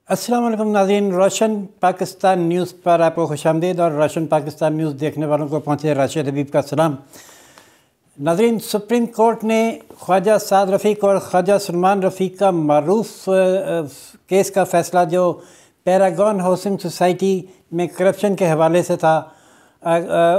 السلام علیکم ناظرین، روشن پاکستان نیوز پر آپ کو خوش آمدید اور روشن پاکستان نیوز دیکھنے والوں کو پہنچے راشد حبیب کا سلام۔ ناظرین، سپریم کورٹ نے خواجہ سعد رفیق اور خواجہ سلمان رفیق کا معروف کیس کا فیصلہ جو پیراگون ہاؤسنگ سوسائٹی میں کرپشن کے حوالے سے تھا،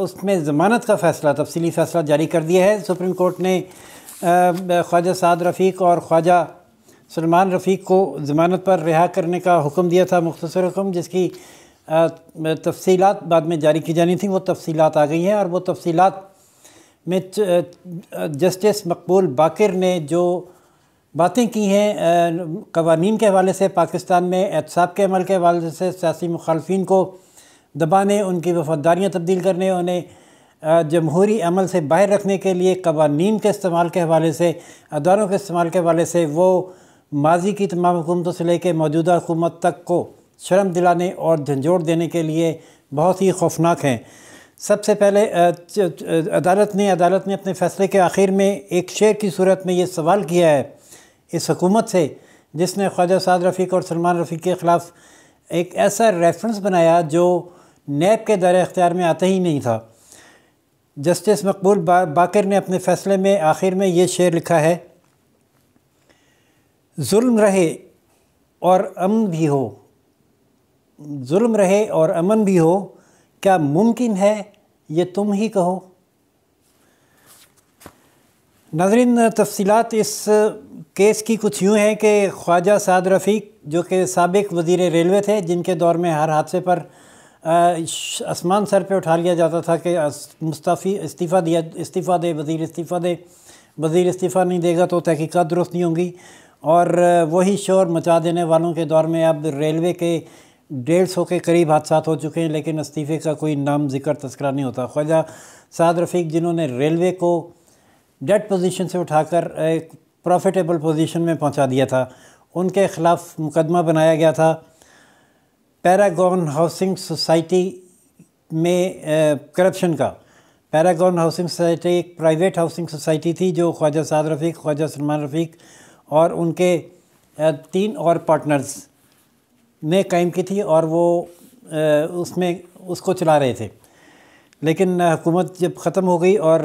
اس میں ضمانت کا فیصلہ، تفصیلی فیصلہ جاری کر دیا ہے۔ سپریم کورٹ نے خواجہ سعد رفیق اور خواجہ سلمان رفیق کو ضمانت پر رہا کرنے کا حکم دیا تھا، مختصر حکم، جس کی تفصیلات بعد میں جاری کی جانی تھیں۔ وہ تفصیلات آ گئی ہیں اور وہ تفصیلات میں جسٹس مقبول باقر نے جو باتیں کی ہیں قوانین کے حوالے سے، پاکستان میں احتساب کے عمل کے حوالے سے، سیاسی مخالفین کو دبانے، ان کی وفاداریاں تبدیل کرنے، انہیں جمہوری عمل سے باہر رکھنے کے لیے قوانین کے استعمال کے حوالے سے، اداروں کے استعمال کے حوالے سے، وہ ماضی کی تمام حکومتوں سے لے کے موجودہ حکومت تک کو شرم دلانے اور جھنجھوڑ دینے کے لیے بہت ہی خوفناک ہیں۔ سب سے پہلے عدالت نے اپنے فیصلے کے آخر میں ایک شعر کی صورت میں یہ سوال کیا ہے اس حکومت سے، جس نے خواجہ سعد رفیق اور سلمان رفیق کے خلاف ایک ایسا ریفرنس بنایا جو نیب کے دائرہ اختیار میں آتا ہی نہیں تھا۔ جسٹس مقبول باقر نے اپنے فیصلے میں آخر میں یہ شعر لکھا ہے: ظلم رہے اور امن بھی ہو، ظلم رہے اور امن بھی ہو، کیا ممکن ہے یہ تم ہی کہو۔ ناظرین، تفصیلات اس کیس کی کچھ یوں ہیں کہ خواجہ سعد رفیق جو کہ سابق وزیر ریلوے تھے، جن کے دور میں ہر حادثے پر آسمان سر پہ اٹھا لیا جاتا تھا کہ استعفیٰ دے، وزیر استعفیٰ نہیں دے گا تو تحقیقات درست نہیں ہوں گی، اور وہی شور مچا دینے والوں کے دور میں اب ریلوے کے 150 کے قریب حادثات ہو چکے ہیں، لیکن استعفے کا کوئی نام ذکر تذکرہ نہیں ہوتا۔ خواجہ سعد رفیق جنہوں نے ریلوے کو ڈیڈ پوزیشن سے اٹھا کر ایک پروفیٹیبل پوزیشن میں پہنچا دیا تھا، ان کے خلاف مقدمہ بنایا گیا تھا پیراگون ہاؤسنگ سوسائٹی میں کرپشن کا۔ پیراگون ہاؤسنگ سوسائٹی ایک پرائیویٹ ہاؤسنگ سوسائٹی تھی جو خواجہ سعد رفیق، خواجہ سلمان رفیق اور ان کے 3 اور پارٹنرز نے قائم کی تھی، اور وہ اس کو چلا رہے تھے۔ لیکن حکومت جب ختم ہو گئی اور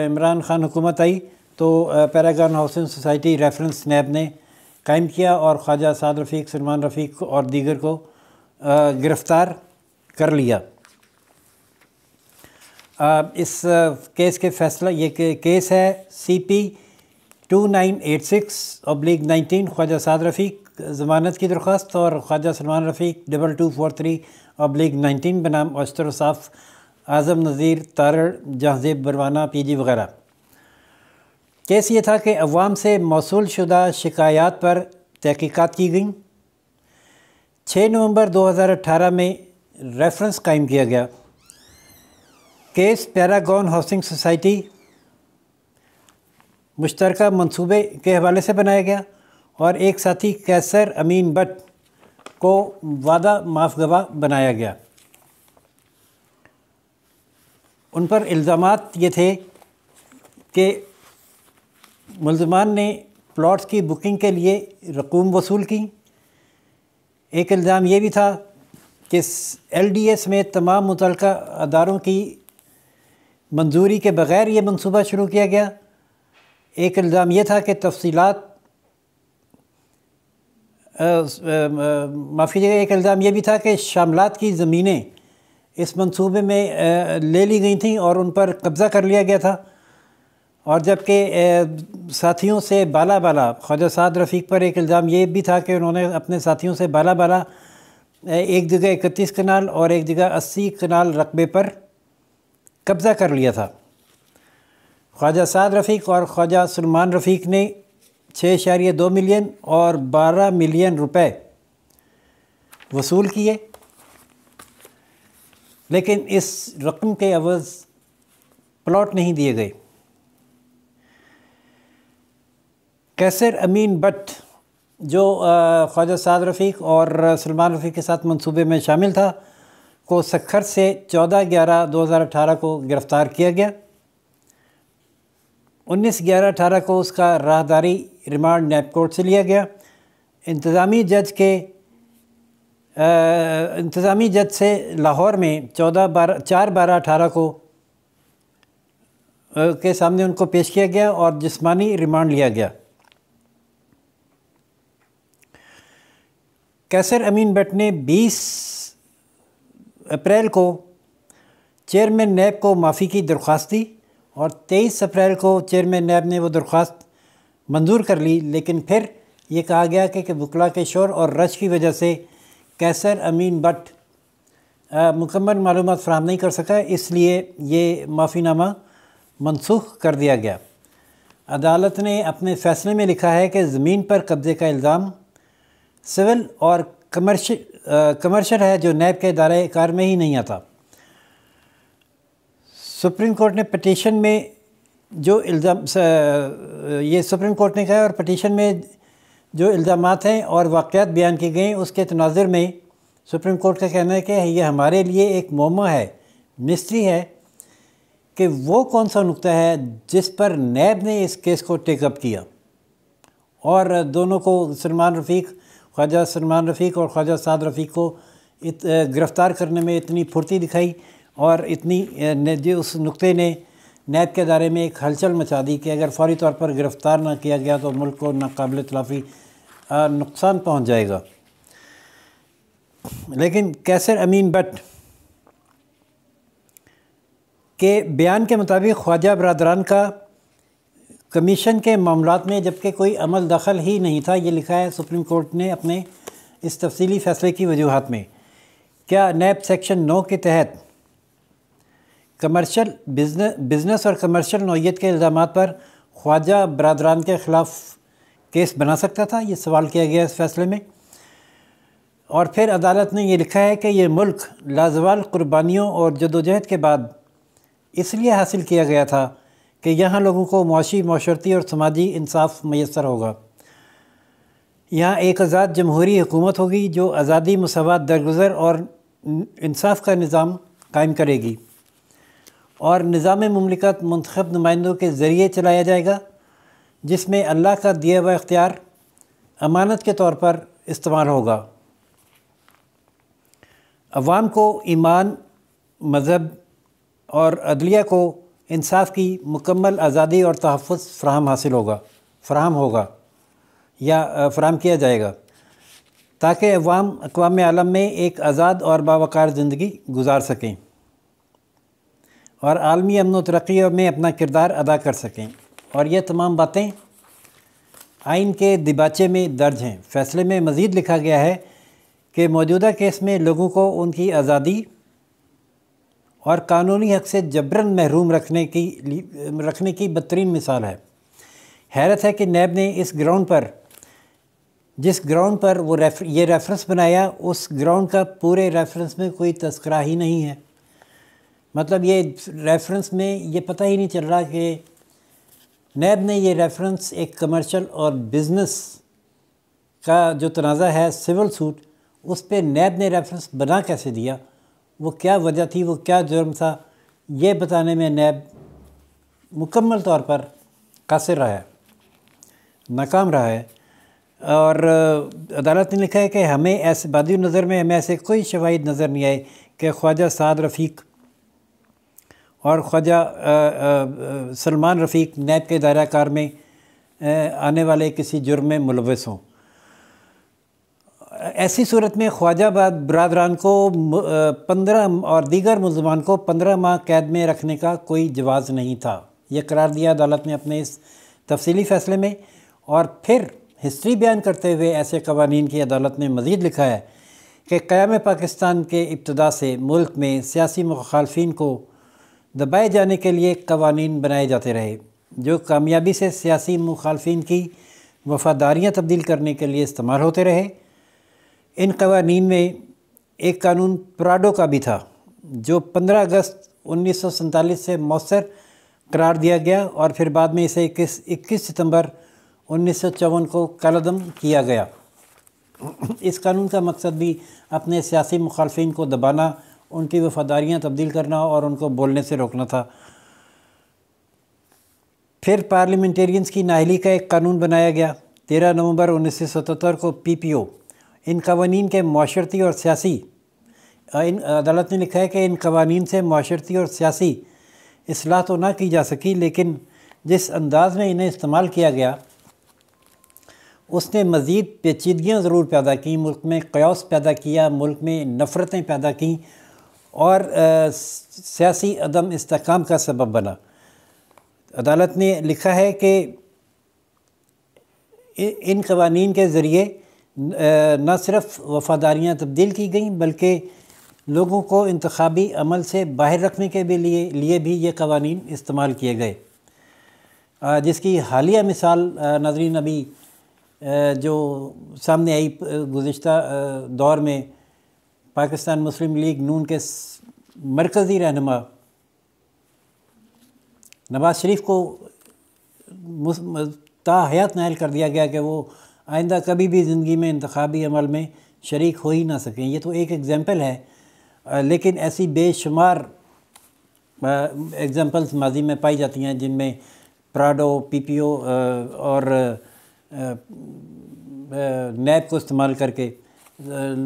عمران خان حکومت آئی تو paragon housing society reference NAB نے قائم کیا اور خواجہ سعد رفیق، سلمان رفیق اور دیگر کو گرفتار کر لیا۔ اس کیس کے فیصلہ، یہ کیس ہے CP 2986/19 خواجہ سعد رفیق ضمانت کی درخواست اور خواجہ سلمان رفیق 2243/19 بنام اشتر وصاف، اعظم نذیر، تارڑ، جہانزیب بروانہ PG وغیرہ۔ کیس یہ تھا کہ عوام سے موصول شدہ شکایات پر تحقیقات کی گئیں۔ 6 نومبر 2018 میں ریفرنس قائم کیا گیا۔ کیس پیراگون ہاؤسنگ سوسائٹی مشترکہ منصوبے کے حوالے سے بنایا گیا اور ایک ساتھی قیصر امین بٹ کو وعدہ معاف گواہ بنایا گیا۔ ان پر الزامات یہ تھے کہ ملزمان نے پلاٹس کی بکنگ کے لیے رقوم وصول کی۔ ایک الزام یہ بھی تھا کہ LDS میں تمام متعلقہ اداروں کی منظوری کے بغیر یہ منصوبہ شروع کیا گیا۔ ایک الزام یہ تھا کہ ایک الزام یہ بھی تھا کہ شاملات کی زمینیں اس منصوبے میں لے لی گئی تھیں اور ان پر قبضہ کر لیا گیا تھا، اور جبکہ ساتھیوں سے بالا خواجہ سعد رفیق پر ایک الزام یہ بھی تھا کہ انہوں نے اپنے ساتھیوں سے بالا ایک جگہ 31 کنال اور ایک جگہ 80 کنال رقبے پر قبضہ کر لیا تھا۔ خواجہ سعد رفیق اور خواجہ سلمان رفیق نے 6.2 ملین اور 12 ملین روپے وصول کیے، لیکن اس رقم کے عوض پلاٹ نہیں دیے گئے۔ قیصر امین بٹ جو خواجہ سعد رفیق اور سلمان رفیق کے ساتھ منصوبے میں شامل تھا کو سکھر سے 14/11/2018 کو گرفتار کیا گیا۔ 19/11/18 کو اس کا راہداری ریمانڈ نیب کورٹ سے لیا گیا۔ انتظامی جج کے انتظامی جج سے لاہور میں 4/12/18 کو کے سامنے ان کو پیش کیا گیا اور جسمانی ریمانڈ لیا گیا۔ قیصر امین بٹ نے 20 اپریل کو چیئرمین نیب کو معافی کی درخواست دی اور 23 اپریل کو چیئرمین نیب نے وہ درخواست منظور کر لی، لیکن پھر یہ کہا گیا کہ وکلاء کے شور اور رش کی وجہ سے قیصر امین بٹ مکمل معلومات فراہم نہیں کر سکا، اس لیے یہ معافی نامہ منسوخ کر دیا گیا۔ عدالت نے اپنے فیصلے میں لکھا ہے کہ زمین پر قبضے کا الزام سول اور کمرشل ہے جو نیب کے دائرۂ کار میں ہی نہیں آتا۔ سپریم کورٹ نے پٹیشن میں جو یہ سپریم کورٹ نے کہا ہے، اور پٹیشن میں جو الزامات ہیں اور واقعات بیان کیے گئے ہیں اس کے تناظر میں سپریم کورٹ کا کہنا ہے کہ یہ ہمارے لیے ایک معمہ ہے، مسٹری ہے کہ وہ کون سا نقطہ ہے جس پر نیب نے اس کیس کو ٹیک اپ کیا، اور دونوں کو خواجہ سلمان رفیق اور خواجہ سعد رفیق کو گرفتار کرنے میں اتنی پھرتی دکھائی اور اتنی اس نقطے نے نیب کے دائرے میں ایک ہلچل مچا دی کہ اگر فوری طور پر گرفتار نہ کیا گیا تو ملک کو ناقابل تلافی نقصان پہنچ جائے گا۔ لیکن قیصر امین بٹ کے بیان کے مطابق خواجہ برادران کا کمیشن کے معاملات میں جبکہ کوئی عمل دخل ہی نہیں تھا، یہ لکھا ہے سپریم کورٹ نے اپنے اس تفصیلی فیصلے کی وجوہات میں۔ کیا نیب سیکشن 9 کے تحت کمرشل بزنس اور کمرشل نوعیت کے الزامات پر خواجہ برادران کے خلاف کیس بنا سکتا تھا؟ یہ سوال کیا گیا اس فیصلے میں۔ اور پھر عدالت نے یہ لکھا ہے کہ یہ ملک لازوال قربانیوں اور جدوجہد کے بعد اس لیے حاصل کیا گیا تھا کہ یہاں لوگوں کو معاشی، معاشرتی اور سماجی انصاف میسر ہوگا۔ یہاں ایک آزاد جمہوری حکومت ہوگی جو آزادی، مساوات، درگزر اور انصاف کا نظام قائم کرے گی، اور نظام مملکت منتخب نمائندوں کے ذریعے چلایا جائے گا جس میں اللہ کا دیا ہوا اختیار امانت کے طور پر استعمال ہوگا۔ عوام کو ایمان، مذہب اور عدلیہ کو انصاف کی مکمل آزادی اور تحفظ فراہم کیا جائے گا تاکہ عوام اقوام عالم میں ایک آزاد اور باوقار زندگی گزار سکیں اور عالمی امن و ترقی میں اپنا کردار ادا کر سکیں، اور یہ تمام باتیں آئین کے دیباچے میں درج ہیں۔ فیصلے میں مزید لکھا گیا ہے کہ موجودہ کیس میں لوگوں کو ان کی آزادی اور قانونی حق سے جبراً محروم رکھنے کی بدترین مثال ہے۔ حیرت ہے کہ نیب نے جس گراؤنڈ پر وہ یہ ریفرنس بنایا، اس گراؤنڈ کا پورے ریفرنس میں کوئی تذکرہ ہی نہیں ہے۔ مطلب یہ ریفرنس میں یہ پتہ ہی نہیں چل رہا کہ نیب نے یہ ریفرنس ایک کمرشل اور بزنس کا جو تنازع ہے سول سوٹ، اس پہ نیب نے ریفرنس بنا کیسے دیا، وہ کیا وجہ تھی، وہ کیا جرم تھا، یہ بتانے میں نیب مکمل طور پر قاصر رہا ہے، ناکام رہا ہے۔ اور عدالت نے لکھا ہے کہ ہمیں ایسے بادی نظر میں ہمیں ایسے کوئی شواہد نظر نہیں آئے کہ خواجہ سعد رفیق اور خواجہ سلمان رفیق نیب کے دائرہ کار میں آنے والے کسی جرم میں ملوث ہوں۔ ایسی صورت میں خواجہ برادران کو 15 اور دیگر ملزمان کو 15 ماہ قید میں رکھنے کا کوئی جواز نہیں تھا، یہ قرار دیا عدالت نے اپنے اس تفصیلی فیصلے میں۔ اور پھر ہسٹری بیان کرتے ہوئے ایسے قوانین کی عدالت نے مزید لکھا ہے کہ قیام پاکستان کے ابتدا سے ملک میں سیاسی مخالفین کو دبائے جانے کے لیے قوانین بنائے جاتے رہے جو کامیابی سے سیاسی مخالفین کی وفاداریاں تبدیل کرنے کے لیے استعمال ہوتے رہے۔ ان قوانین میں ایک قانون پراڈو کا بھی تھا جو 15 اگست 1947 سے مؤثر قرار دیا گیا اور پھر بعد میں اسے 21 ستمبر 1954 کو کالعدم کیا گیا۔ اس قانون کا مقصد بھی اپنے سیاسی مخالفین کو دبانا، ان کی وفاداریاں تبدیل کرنا اور ان کو بولنے سے روکنا تھا۔ پھر پارلیمنٹیرینز کی نااہلی کا ایک قانون بنایا گیا۔ 13 نومبر 1977 کو PPO ان قوانین کے معاشرتی اور سیاسی عدالت نے لکھا ہے کہ ان قوانین سے معاشرتی اور سیاسی اصلاح تو نہ کی جا سکی، لیکن جس انداز میں انہیں استعمال کیا گیا اس نے مزید پیچیدگیاں ضرور پیدا کیں، ملک میں قیاس پیدا کیا، ملک میں نفرتیں پیدا کیں اور سیاسی عدم استحکام کا سبب بنا۔ عدالت نے لکھا ہے کہ ان قوانین کے ذریعے نہ صرف وفاداریاں تبدیل کی گئیں بلکہ لوگوں کو انتخابی عمل سے باہر رکھنے کے لیے بھی یہ قوانین استعمال کیے گئے، جس کی حالیہ مثال ناظرین ابھی جو سامنے آئی گزشتہ دور میں پاکستان مسلم لیگ نون کے مرکزی رہنما نواز شریف کو تا حیات نااہل کر دیا گیا کہ وہ آئندہ کبھی بھی زندگی میں انتخابی عمل میں شریک ہو ہی نہ سکیں۔ یہ تو ایک ایگزامپل ہے، لیکن ایسی بے شمار ایگزامپلز ماضی میں پائی جاتی ہیں جن میں پراڈو، پی پی او اور نیب کو استعمال کر کے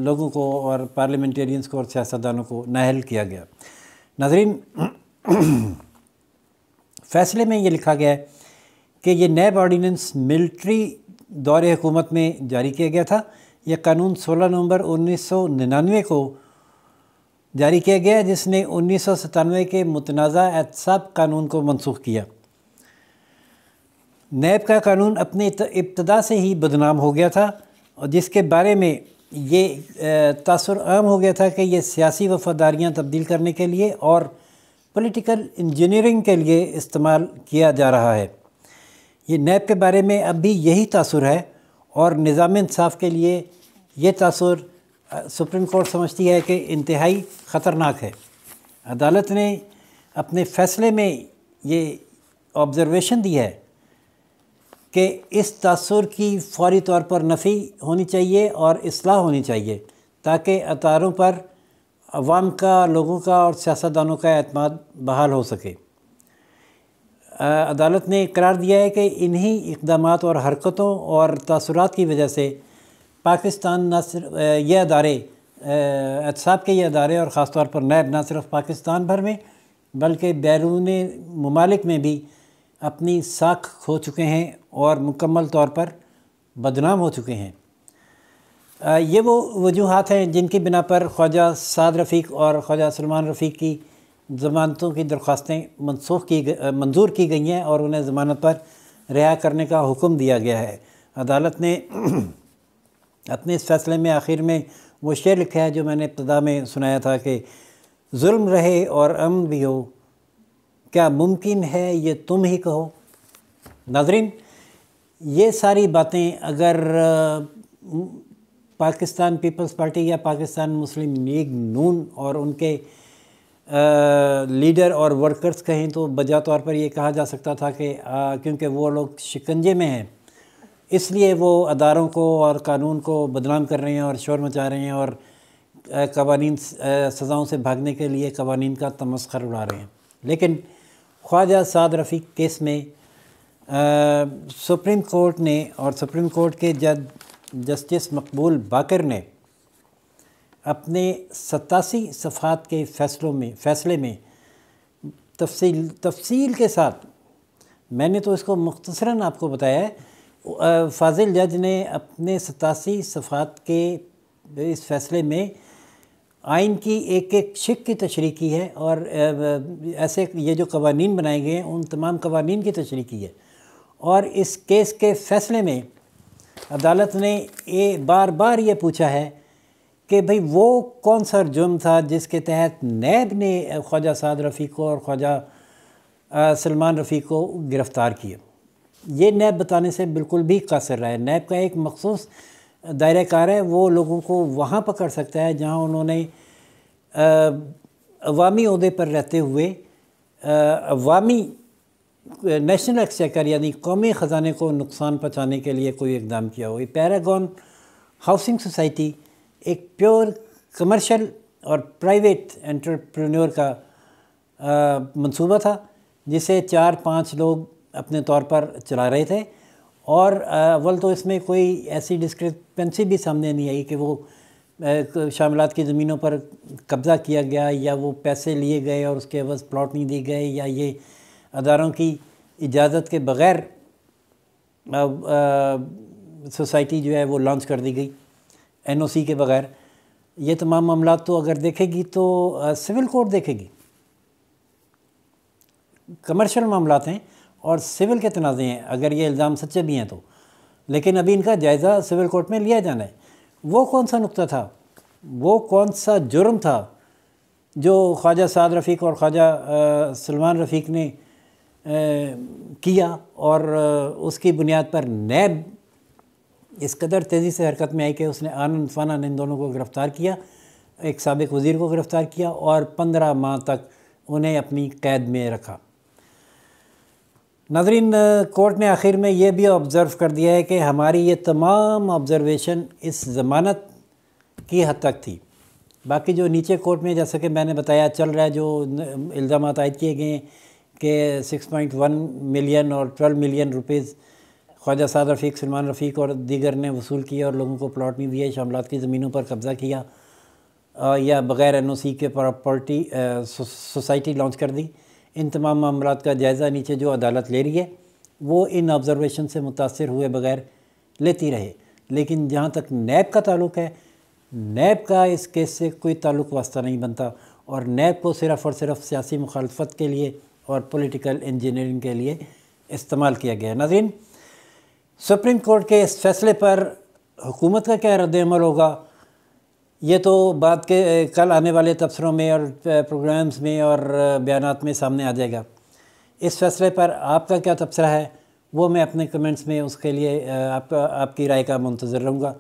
لوگوں کو اور پارلیمنٹیرینز کو اور سیاستدانوں کو نااہل کیا گیا۔ ناظرین، فیصلے میں یہ لکھا گیا ہے کہ یہ نیب آرڈیننس ملٹری دور حکومت میں جاری کیا گیا تھا۔ یہ قانون 16 نومبر 1999 کو جاری کیا گیا، جس نے 1997 کے متنازع احتساب قانون کو منسوخ کیا۔ نیب کا قانون اپنے ابتدا سے ہی بدنام ہو گیا تھا، اور جس کے بارے میں یہ تاثر عام ہو گیا تھا کہ یہ سیاسی وفاداریاں تبدیل کرنے کے لیے اور پولیٹیکل انجینئرنگ کے لیے استعمال کیا جا رہا ہے۔ یہ نیب کے بارے میں اب بھی یہی تاثر ہے، اور نظام انصاف کے لیے یہ تاثر سپریم کورٹ سمجھتی ہے کہ انتہائی خطرناک ہے۔ عدالت نے اپنے فیصلے میں یہ آبزرویشن دی ہے کہ اس تاثر کی فوری طور پر نفی ہونی چاہیے اور اصلاح ہونی چاہیے، تاکہ اداروں پر عوام کا، لوگوں کا اور سیاستدانوں کا اعتماد بحال ہو سکے۔ عدالت نے قرار دیا ہے کہ انہی اقدامات اور حرکتوں اور تاثرات کی وجہ سے پاکستان نہ صرف یہ ادارے، احتساب کے یہ ادارے اور خاص طور پر نیب نہ صرف پاکستان بھر میں بلکہ بیرون ممالک میں بھی اپنی ساکھ کھو چکے ہیں اور مکمل طور پر بدنام ہو چکے ہیں۔ یہ وہ وجوہات ہیں جن کی بنا پر خواجہ سعد رفیق اور خواجہ سلمان رفیق کی ضمانتوں کی درخواستیں منظور کی گئی ہیں اور انہیں ضمانت پر رہا کرنے کا حکم دیا گیا ہے۔ عدالت نے اپنے اس فیصلے میں آخر میں وہ شعر لکھا ہے جو میں نے ابتدا میں سنایا تھا کہ ظلم رہے اور امن بھی ہو، کیا ممکن ہے یہ تم ہی کہو۔ ناظرین، یہ ساری باتیں اگر پاکستان پیپلز پارٹی یا پاکستان مسلم لیگ نون اور ان کے لیڈر اور ورکرز کہیں تو بجا طور پر یہ کہا جا سکتا تھا کہ کیونکہ وہ لوگ شکنجے میں ہیں اس لیے وہ اداروں کو اور قانون کو بدنام کر رہے ہیں اور شور مچا رہے ہیں اور قوانین سزاؤں سے بھاگنے کے لیے قوانین کا تمسخر اڑا رہے ہیں۔ لیکن خواجہ سعد رفیق کیس میں سپریم کورٹ نے اور سپریم کورٹ کے جج جسٹس مقبول باقر نے اپنے 87 صفحات کے فیصلے میں تفصیل کے ساتھ، میں نے تو اس کو مختصراً آپ کو بتایا ہے، فاضل جج نے اپنے 87 صفحات کے اس فیصلے میں آئین کی ایک شق کی تشریح کی ہے اور ایسے یہ جو قوانین بنائے گئے ہیں ان تمام قوانین کی تشریح کی ہے، اور اس کیس کے فیصلے میں عدالت نے بار بار یہ پوچھا ہے کہ بھئی وہ کون سا جرم تھا جس کے تحت نیب نے خواجہ سعد رفیق کو اور خواجہ سلمان رفیق کو گرفتار کیا۔ یہ نیب بتانے سے بالکل بھی قاصر رہا ہے۔ نیب کا ایک مخصوص دائرہ کار ہے، وہ لوگوں کو وہاں پکڑ سکتا ہے جہاں انہوں نے عوامی عہدے پر رہتے ہوئے عوامی نیشنل ایکسچیکر یعنی قومی خزانے کو نقصان پہنچانے کے لیے کوئی اقدام کیا ہو۔ یہ پیراگون ہاؤسنگ سوسائٹی ایک پیور کمرشل اور پرائیویٹ انٹرپرینور کا منصوبہ تھا جسے 4-5 لوگ اپنے طور پر چلا رہے تھے، اور اول تو اس میں کوئی ایسی ڈسکرپنسی بھی سامنے نہیں آئی کہ وہ شاملات کی زمینوں پر قبضہ کیا گیا یا وہ پیسے لیے گئے اور اس کے عوض پلاٹ نہیں دیے گئے، یا یہ اداروں کی اجازت کے بغیر سوسائٹی جو ہے وہ لانچ کر دی گئی این او سی کے بغیر۔ یہ تمام معاملات تو اگر دیکھے گی تو سول کوڈ دیکھے گی، کمرشل معاملات ہیں اور سول کے تنازع ہیں اگر یہ الزام سچے بھی ہیں تو، لیکن ابھی ان کا جائزہ سول کورٹ میں لیا جانا ہے۔ وہ کون سا نقطہ تھا، وہ کون سا جرم تھا جو خواجہ سعد رفیق اور خواجہ سلمان رفیق نے کیا، اور اس کی بنیاد پر نیب اس قدر تیزی سے حرکت میں آئی کہ اس نے آنن فانن ان دونوں کو گرفتار کیا، ایک سابق وزیر کو گرفتار کیا اور 15 ماہ تک انہیں اپنی قید میں رکھا۔ ناظرین، کورٹ نے آخر میں یہ بھی آبزرو کر دیا ہے کہ ہماری یہ تمام آبزرویشن اس ضمانت کی حد تک تھی، باقی جو نیچے کورٹ میں جیسا کہ میں نے بتایا چل رہا ہے، جو الزامات عائد کیے گئے ہیں کہ 6.1 ملین اور 12 ملین روپیز خواجہ سعد رفیق، سلمان رفیق اور دیگر نے وصول کیا اور لوگوں کو پلاٹ نہیں دیے، شاملات کی زمینوں پر قبضہ کیا یا بغیر این او سی کے پراپرٹی سوسائٹی لانچ کر دی، ان تمام معاملات کا جائزہ نیچے جو عدالت لے رہی ہے وہ ان آبزرویشن سے متاثر ہوئے بغیر لیتی رہے۔ لیکن جہاں تک نیب کا تعلق ہے، نیب کا اس کیس سے کوئی تعلق واسطہ نہیں بنتا، اور نیب کو صرف اور صرف سیاسی مخالفت کے لیے اور پولیٹیکل انجینئرنگ کے لیے استعمال کیا گیا ہے۔ ناظرین، سپریم کورٹ کے اس فیصلے پر حکومت کا کیا رد عمل ہوگا، یہ تو بعد کے کل آنے والے تبصروں میں اور پروگرامز میں اور بیانات میں سامنے آ جائے گا۔ اس فیصلے پر آپ کا کیا تبصرہ ہے وہ میں اپنے کمنٹس میں اس کے لیے آپ کی رائے کا منتظر رہوں گا۔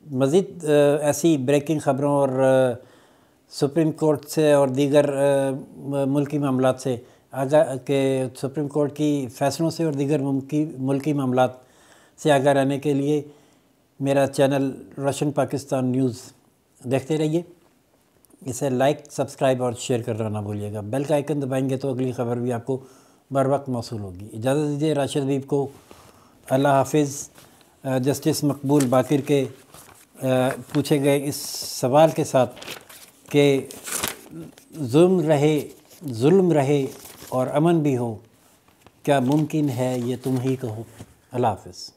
مزید ایسی بریکنگ خبروں اور سپریم کورٹ سے اور دیگر ملکی معاملات سے کہ سپریم کورٹ کی فیصلوں سے اور دیگر ملکی معاملات سے آگاہ رہنے کے لیے میرا چینل روشن پاکستان نیوز دیکھتے رہیے۔ اسے لائک، سبسکرائب اور شیئر کرنا نہ بھولیے گا۔ بیل کا آئیکن دبائیں گے تو اگلی خبر بھی آپ کو بر وقت موصول ہوگی۔ اجازت دیجیے راشد حبیب کو، اللہ حافظ۔ جسٹس مقبول باقر کے پوچھے گئے اس سوال کے ساتھ کہ ظلم رہے اور امن بھی ہو، کیا ممکن ہے یہ تم ہی کہو؟ اللہ حافظ۔